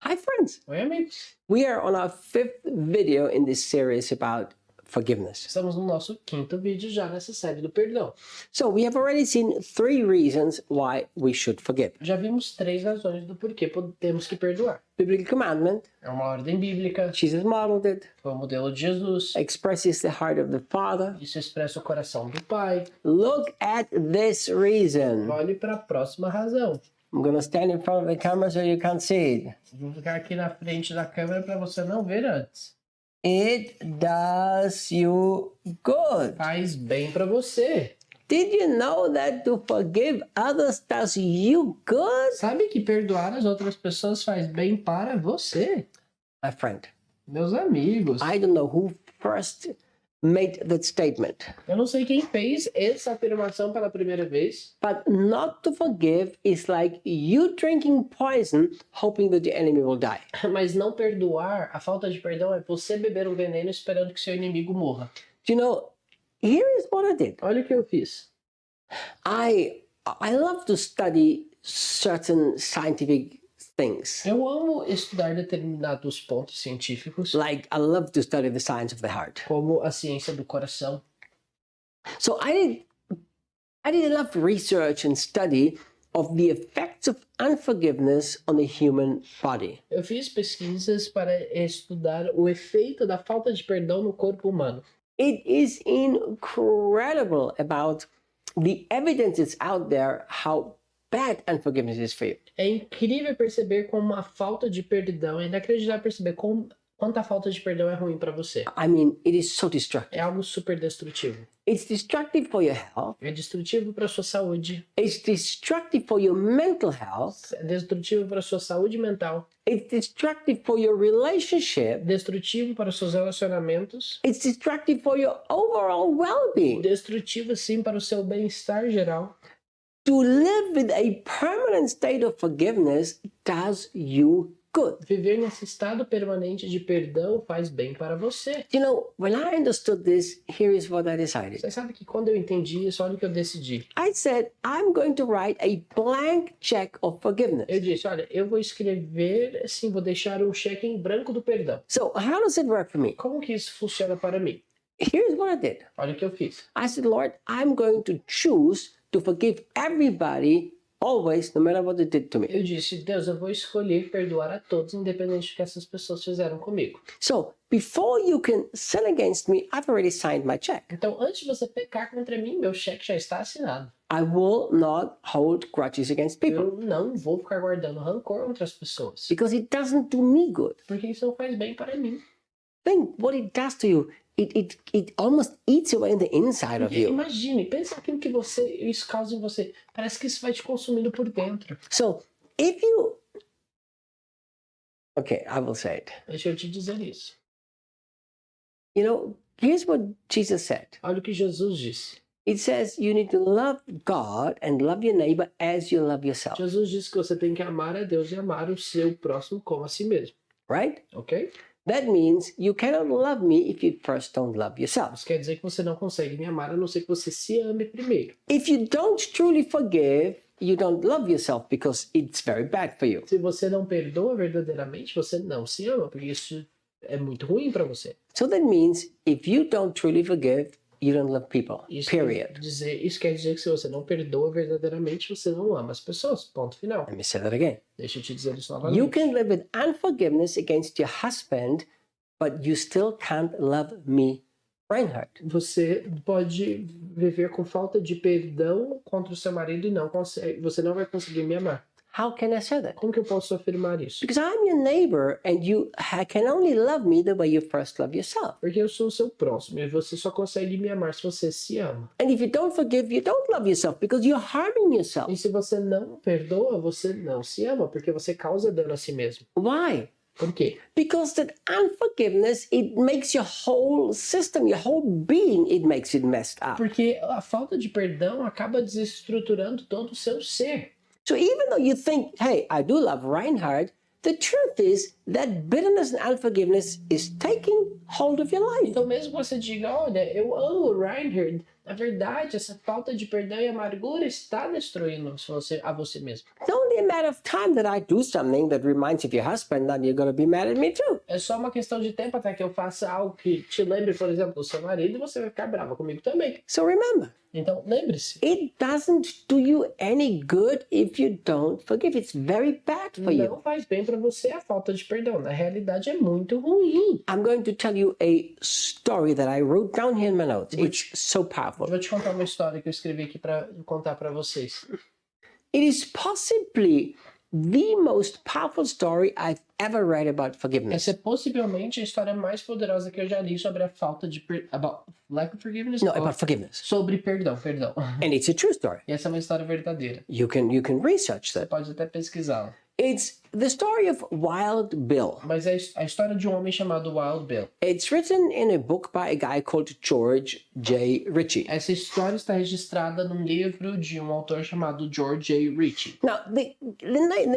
Hi, friends. Oi, amigos. We are on our 5th video in this series about forgiveness. Estamos no nosso quinto vídeo já nessa série do perdão. So we have already seen 3 reasons why we should forgive. Já vimos 3 razões do porquê temos que perdoar. Biblical commandment, É uma ordem bíblica, Jesus modeled it, foi o modelo de Jesus, expresses the heart of the Father. isso expressa o coração do Pai. Look at this reason. Olhe para a próxima razão. I'm going to stand in front of the camera so you can't see it. Vou ficar aqui na frente da câmera para você não ver antes. It does you good. Faz bem para você. Did you know that to forgive others does you good? Sabe que perdoar as outras pessoas faz bem para você? My friend, Meus amigos, I don't know who first made that statement, eu não sei quem fez essa afirmação pela primeira vez, but not to forgive is like you drinking poison hoping that the enemy will die. mas não perdoar, a falta de perdão é você beber um veneno esperando que seu inimigo morra. Do you know, here is what I did. Olha o que eu fiz. I love to study certain scientific things. Eu amo estudar determinados pontos científicos, Like I love to study the science of the heart. como a ciência do coração. So I did a lot of research and study of the effects of unforgiveness on the human body. Eu fiz pesquisas para estudar o efeito da falta de perdão no corpo humano. It is incredible about the evidence that's out there how bad unforgiveness is for you. É incrível perceber como a falta de perdão, é inacreditável perceber quanto a falta de perdão é ruim para você. I mean, it is so destructive. É algo super destrutivo. It's destructive for your health. É destrutivo para sua saúde, It's destructive for your mental health. é destrutivo para sua saúde mental, It's destructive for your relationship. destrutivo para os seus relacionamentos, It's destructive for your overall well-being. destrutivo sim para o seu bem-estar geral. To live with a permanent state of forgiveness does you good. Viver nesse estado permanente de perdão faz bem para você. You know, when I understood this, here is what I decided. Você sabe que quando eu entendi isso, olha o que eu decidi. I said, I'm going to write a blank check of forgiveness. Eu disse, olha, eu vou escrever, assim, vou deixar um cheque em branco do perdão. So how does it work for me? Como que isso funciona para mim? Here's what I did. Olha o que eu fiz. I said, Lord, I'm going to choose to forgive everybody always, no matter what they did to me. Eu disse, Deus, eu vou escolher perdoar a todos, independente do que essas pessoas fizeram comigo. So before you can sin against me, I've already signed my check. Então, antes de você pecar contra mim, meu cheque já está assinado. I will not hold grudges against people Eu não vou ficar guardando rancor contra as pessoas, because it doesn't do me good. porque isso não faz bem para mim. Think what it does to you. It almost eats away in the inside of you. Imagine, pensa aquilo que isso causa em você. Parece que isso vai te consumindo por dentro. So if you, okay, I will say it. Deixa eu te dizer isso. You know, here's what Jesus said. Olha o que Jesus disse. It says you need to love God and love your neighbor as you love yourself, Jesus disse que você tem que amar a Deus e amar o seu próximo como a si mesmo. right? Ok? That means you cannot love me if you first don't love yourself. Isso quer dizer que você não consegue me amar a não ser que você se ame primeiro. If you don't truly forgive, you don't love yourself because it's very bad for you. Se você não perdoa verdadeiramente, você não se ama, porque isso é muito ruim para você. So that means if you don't truly forgive, you don't love people, period. Isso quer dizer que se você não perdoa verdadeiramente, você não ama as pessoas. Ponto final. Let me say that again. Deixa eu te dizer isso You novamente. can live with unforgiveness against your husband, but you still can't love me, Reinhard. Você pode viver com falta de perdão contra o seu marido e você não vai conseguir me amar. How can I say that? Como que eu posso afirmar isso? Because I'm your neighbor and you can only love me the way you first love yourself. Porque eu sou o seu próximo e você só consegue me amar se você se ama. And if you don't forgive, you don't love yourself because you're harming yourself. E se você não perdoa, você não se ama, porque você causa dano a si mesmo. Why? Por quê? Because that unforgiveness, it makes your whole system, your whole being, it makes it messed up. Porque a falta de perdão acaba desestruturando todo o seu ser. So even though you think, hey, I do love Reinhard, the truth is that bitterness and unforgiveness is taking hold of your life. Então mesmo que você diga, olha, eu amo o Reinhard, a verdade, essa falta de perdão e amargura está destruindo a você mesmo. It's only a matter of time that I do something that reminds you of your husband, then you're going to be mad at me too. É só uma questão de tempo até que eu faça algo que te lembre, por exemplo, do seu marido e você vai ficar brava comigo também. So remember, Então, lembre-se, it doesn't do you any good if you don't forgive. It's very bad for you. não faz bem para você a falta de perdão. Na realidade, é muito ruim. I'm going to tell you a story that I wrote down here in my notes. It's so Eu powerful. vou te contar uma história que eu escrevi aqui para contar para vocês. It is possibly the most powerful story I've ever read about forgiveness. Essa é possivelmente a história mais poderosa que eu já li sobre a falta de about lack of forgiveness. No, Ou about forgiveness. sobre perdão. And it's a true story. E essa é uma história verdadeira. You can research Você that. pode até pesquisá-la. It's the story of Wild Bill. Mas é a história de um homem chamado Wild Bill. It's written in a book by a guy called George J. Ritchie. Essa história está registrada num livro de um autor chamado George J. Ritchie. Now, the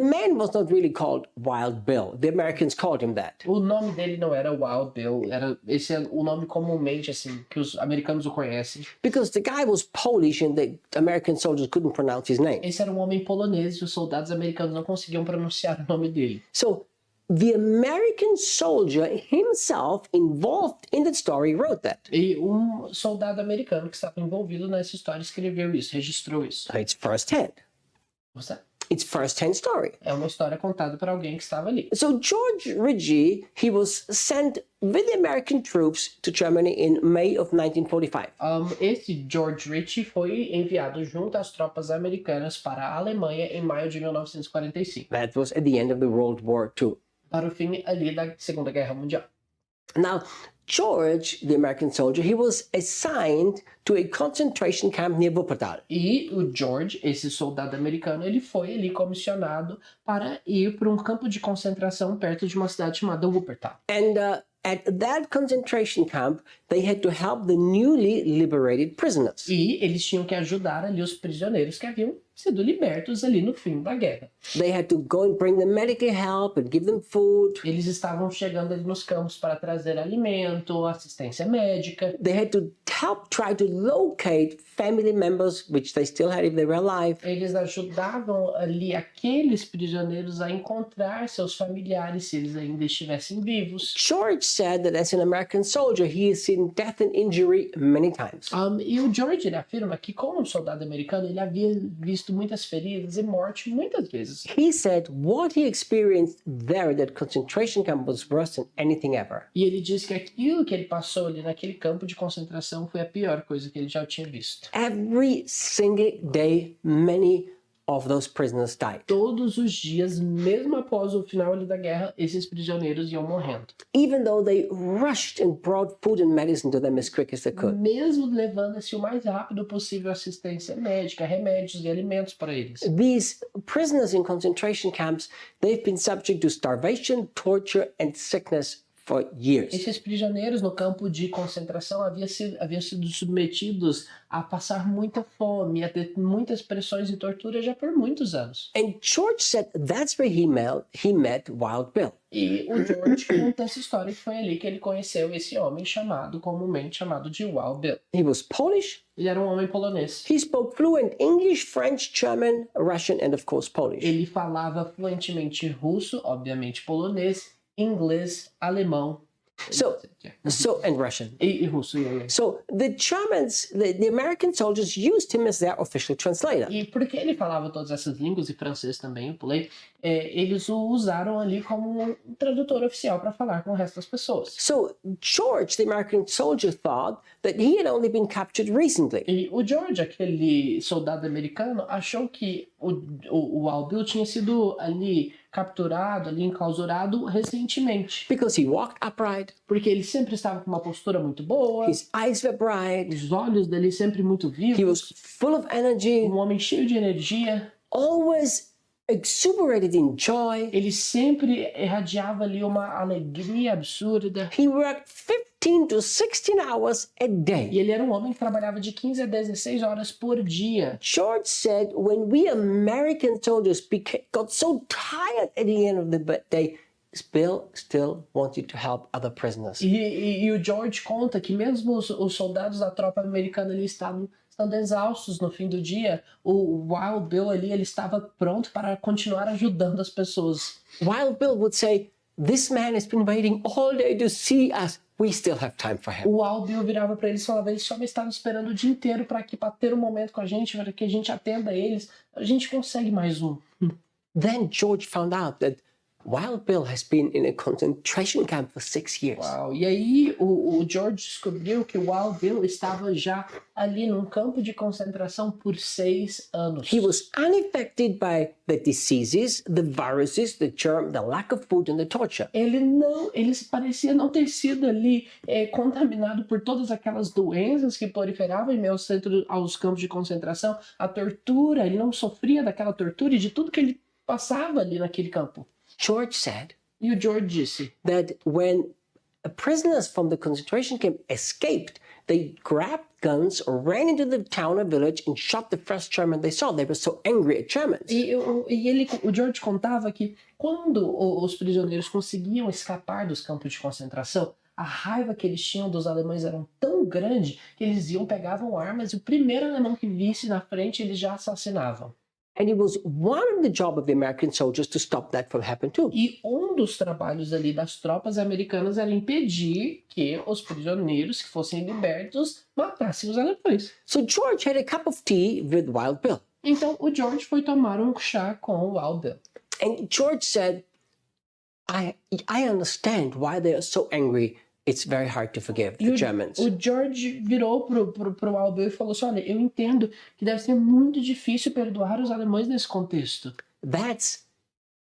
man was not really called Wild Bill. The Americans called him that. O nome dele não era Wild Bill, esse é o nome comumente assim que os americanos o conhecem. Because the guy was Polish and the American soldiers couldn't pronounce his name. Esse era um homem polonês e os soldados americanos não conseguiam pronunciar o nome dele. So the American soldier himself involved in that story wrote that. E um soldado americano que estava envolvido nessa história escreveu isso, registrou isso. So it's first-hand. Você- It's first-hand story. É uma história contada por alguém que estava ali. So George Ritchie, he was sent with the American troops to Germany in May of 1945. Esse George Ritchie foi enviado junto às tropas americanas para a Alemanha em maio de 1945, That was at the end of the World War II. para o fim ali da Segunda Guerra Mundial. Now, George, the American soldier, he was assigned to a concentration camp near Wuppertal. E o George, esse soldado americano, ele foi ali comissionado para ir para um campo de concentração perto de uma cidade chamada Wuppertal. And at that concentration camp, they had to help the newly liberated prisoners. E eles tinham que ajudar ali os prisioneiros que haviam sido libertos ali no fim da guerra. They had to go and bring them medical help and give them food. Eles estavam chegando ali nos campos para trazer alimento, assistência médica. They had to help try to locate family members, which they still had if they were alive. Eles ajudavam ali aqueles prisioneiros a encontrar seus familiares se eles ainda estivessem vivos. George said that as an American soldier, he has seen death and injury many times. E o George ele afirma que como um soldado americano ele havia visto muitas feridas e morte muitas vezes. He said what he experienced there at that concentration camp was worse than anything ever. E ele diz que aquilo que ele passou ali naquele campo de concentração foi a pior coisa que ele já tinha visto. Every single day, many of those prisoners died. Todos os dias, mesmo após o final ali da guerra, esses prisioneiros iam morrendo. Even though they rushed and brought food and medicine to them as quick as they could. Mesmo levando-se o mais rápido possível assistência médica, remédios e alimentos para eles. These prisoners in concentration camps, they've been subject to starvation, torture, and sickness for years. Esses prisioneiros no campo de concentração haviam sido submetidos a passar muita fome, a ter muitas pressões e tortura já por muitos anos. And George said that's where he met Wild Bill. E o George conta essa história que foi ali que ele conheceu esse homem comumente chamado de Wild Bill. He was Polish. Ele era um homem polonês. He spoke fluent English, French, German, Russian, and of course Polish. Ele falava fluentemente russo, obviamente polonês, inglês, alemão. So and Russian. E russo. So the Germans, the American soldiers used him as their official translator. E porque ele falava todas essas línguas e francês também, eu pulei, eles o usaram ali como um tradutor oficial para falar com o resto das pessoas. So George, the American soldier, thought that he had only been captured recently. E o George, aquele soldado americano, achou que o Wild Bill tinha sido ali capturado, ali enclausurado recentemente. Because he walked upright, Porque ele sempre estava com uma postura muito boa, his eyes were bright, os olhos dele sempre muito he vivos, was full of energy, um homem cheio de energia. always exuberated in joy. Ele sempre irradiava ali uma alegria absurda. He worked 15 to 16 hours a E day. ele era um homem que trabalhava de 15 a 16 horas por dia. George said when we American soldiers got so tired at the end of the day, Bill still wanted to help other prisoners. E o George conta que mesmo os soldados da tropa americana ali estando exaustos no fim do dia, o Wild Bill ali ele estava pronto para continuar ajudando as pessoas. Wild Bill would say, "This man has been waiting all day to see us. We still have time for him." O Wild Bill virava para eles e falava: eles só me estavam esperando o dia inteiro para ter um momento com a gente, para que a gente atenda eles. A gente consegue mais um. Then George found out that Wild Bill has been in a concentration camp for 6 years. Uau. E aí o George descobriu que o Wild Bill estava já ali num campo de concentração por 6 anos. He was unaffected by the diseases, the viruses, the germ, the lack of food, and the torture. Ele parecia não ter sido ali contaminado por todas aquelas doenças que proliferavam em meio aos campos de concentração, a tortura, ele não sofria daquela tortura e de tudo que ele passava ali naquele campo. George said E o George disse that when prisoners from the concentration camp escaped, they grabbed guns, ran into the town or village, and shot the first German they saw. They were so angry at Germans. o George contava que quando os prisioneiros conseguiam escapar dos campos de concentração, a raiva que eles tinham dos alemães era tão grande que eles pegavam armas e o primeiro alemão que visse na frente eles já assassinavam. And it was one of the job of the American soldiers to stop that from happening too. E um dos trabalhos ali das tropas americanas era impedir que os prisioneiros que fossem libertos matassem os alemães. So George had a cup of tea with Wild Bill. Então o George foi tomar um chá com o Wild Bill. And George said, I understand why they are so angry. It's very hard to forgive the Germans. O George virou pro Wild Bill e falou assim: olha, eu entendo que deve ser muito difícil perdoar os alemães nesse contexto. That's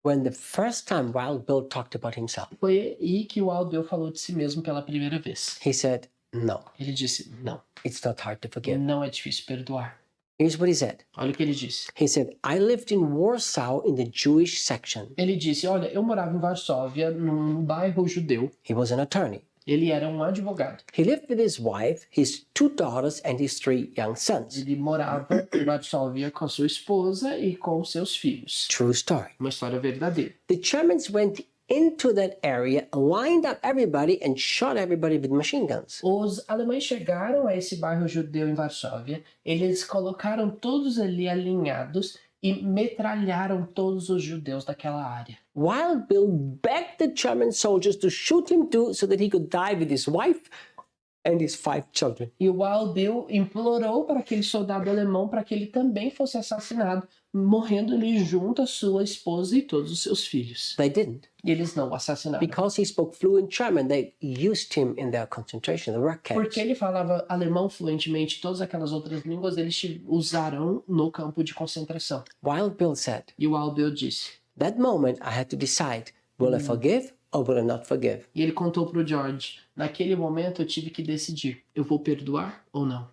when the first time Wild Bill talked about himself. Foi aí que o Wild Bill falou de si mesmo pela primeira vez. He said, no, Ele disse: não, it's not hard to forgive. não é difícil perdoar. Here's what he said. Olha o que ele disse. He said, I lived in Warsaw in the Jewish section. Ele disse: olha, eu morava em Varsóvia, num bairro judeu. He was an attorney. Ele era um advogado. He lived with his wife, his 2 daughters, and his 3 young sons. Ele morava em Varsóvia com a sua esposa e com seus filhos. True story. Uma história verdadeira. The Germans went into that area, lined up everybody, and shot everybody with machine guns. Os alemães chegaram a esse bairro judeu em Varsóvia, eles colocaram todos ali alinhados e metralharam todos os judeus daquela área. Wild Bill begged the German soldiers to shoot him too so that he could die with his wife and his 5 children. E o Wild Bill implorou para aquele soldado alemão para que ele também fosse assassinado, morrendo ali junto à sua esposa e todos os seus filhos. They didn't. E eles não o assassinaram. Because he spoke fluent German, they used him in their concentration, the work camps. Porque ele falava alemão fluentemente, todas aquelas outras línguas eles usaram no campo de concentração. Wild Bill said, E o Wild Bill disse. that moment I had to decide, will I forgive or will I not forgive? E ele contou para o George, naquele momento eu tive que decidir, eu vou perdoar ou não?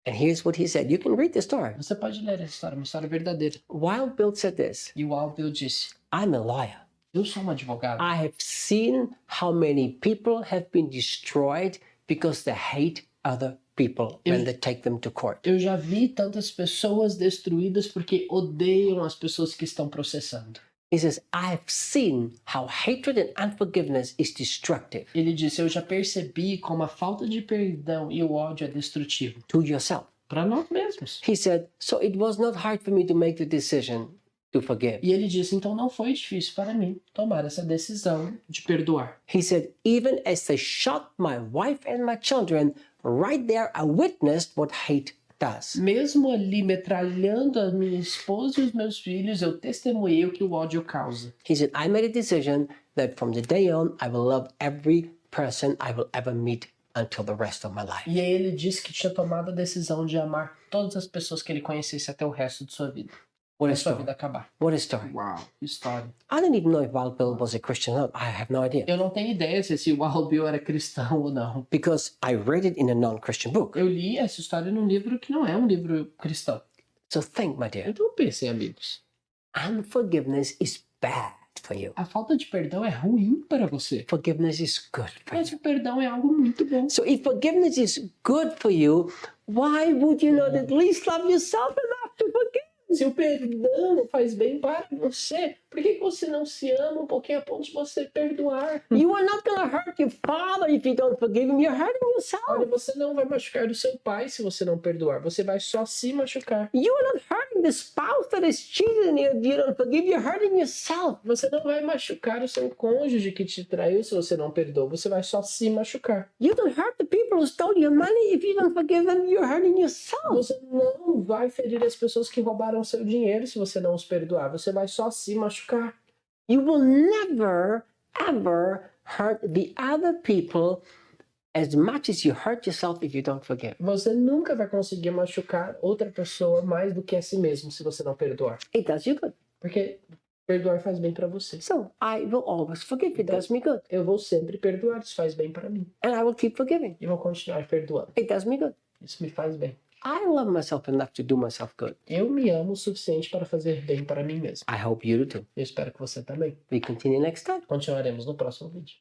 And here's what he said. You can read the story. Você pode ler essa história, uma história verdadeira. Wild Bill said this, E o Wild Bill disse, I'm a lawyer. eu sou um advogado. I have seen how many people have been destroyed because they hate other people when they take them to court. Eu já vi tantas pessoas destruídas porque odeiam as pessoas que estão processando. He says, I have seen how hatred and unforgiveness is destructive Ele disse, eu já percebi como a falta de perdão e o ódio é destrutivo. to yourself. Para nós mesmos. He said, so it was not hard for me to make the decision to forgive. E ele disse, então não foi difícil para mim tomar essa decisão de perdoar. He said, even as they shot my wife and my children, right there I witnessed what hate does. Mesmo ali metralhando a minha esposa e os meus filhos, eu testemunhei o que o ódio causa. He said, I made a decision that from the day on, I will love every person I will ever meet until the rest of my life. E aí ele disse que tinha tomado a decisão de amar todas as pessoas que ele conhecesse até o resto de sua vida. What a Até sua story. vida acabar. What a story. Uau, que história. I don't even know if Wild Bill was a Christian or not. I have no idea. Eu não tenho ideia se esse Wild Bill era cristão ou não. Because I read it in a non-Christian book. Eu li essa história num livro que não é um livro cristão. So think, my dear. Então pensem, amigos. Unforgiveness is bad for you. A falta de perdão é ruim para você. Forgiveness is good for Mas you. o perdão é algo muito bom. So if forgiveness is good for you, why would you not at least love yourself enough to forgive? Se o perdão faz bem para você, por que você não se ama um pouquinho a ponto de você perdoar? You are not going to hurt your father if you don't forgive him. You're hurting Olha, yourself. você não vai machucar o seu pai se você não perdoar. Você vai só se machucar. You are not hurting the spouse that is cheating you if you don't forgive. You're hurting yourself. Você não vai machucar o seu cônjuge que te traiu se você não perdoa. Você vai só se machucar. You don't hurt the people who stole your money if you don't forgive them. You're hurting yourself. Você não vai ferir as pessoas que roubaram seu dinheiro se você não os perdoar. Você vai só se machucar. You will never, ever hurt the other people as much as you hurt yourself if you don't forgive. Você nunca vai conseguir machucar outra pessoa mais do que a si mesmo se você não perdoar. It does you good. Porque perdoar faz bem para você. So I will always forgive. It does me good. Eu vou sempre perdoar, isso faz bem para mim. And I will keep forgiving. E vou continuar perdoando. It does me good. Isso me faz bem. I love myself enough to do myself good. Eu me amo o suficiente para fazer bem para mim mesmo. I hope you do too. Eu espero que você também. We continue next time. Continuaremos no próximo vídeo.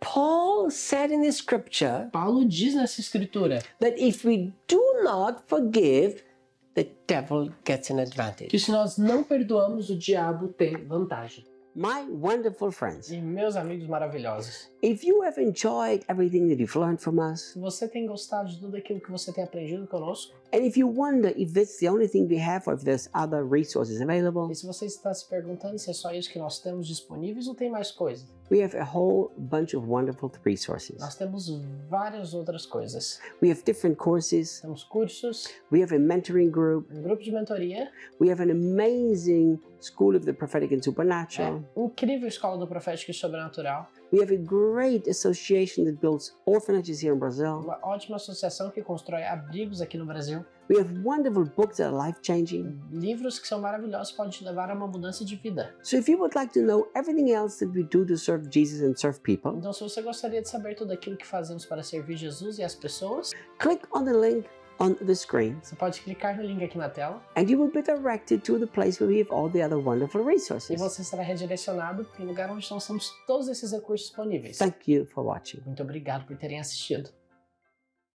Paul said in the scripture Paulo diz nessa escritura that if we do not forgive, the devil gets an advantage. que se nós não perdoamos, o diabo tem vantagem. My wonderful friends, E meus amigos maravilhosos, if you have enjoyed everything that you've learned from us, se você tem gostado de tudo aquilo que você tem aprendido conosco, and if you wonder if this is the only thing we have or if there's other resources available, e se você está se perguntando se é só isso que nós temos disponíveis ou tem mais coisa, we have a whole bunch of wonderful resources. nós temos várias outras coisas. We have different courses, Temos cursos, we have a mentoring group, um grupo de mentoria, we have an amazing School of the Prophetic and Supernatural, incrível escola do profético e sobrenatural, we have a great association that builds orphanages here in Brazil, uma ótima associação que constrói abrigos aqui no Brasil, we have wonderful books that are life-changing. livros que são maravilhosos, podem te levar a uma mudança de vida. So if you would like to know everything else that we do to serve Jesus and serve people, Então, se você gostaria de saber tudo aquilo que fazemos para servir Jesus e as pessoas, click on the link on the screen você pode clicar no link aqui na tela and you will be directed to the place where we have all the other wonderful e resources. você será redirecionado para o lugar onde nós temos todos esses recursos disponíveis. Thank you for watching. Muito obrigado por terem assistido.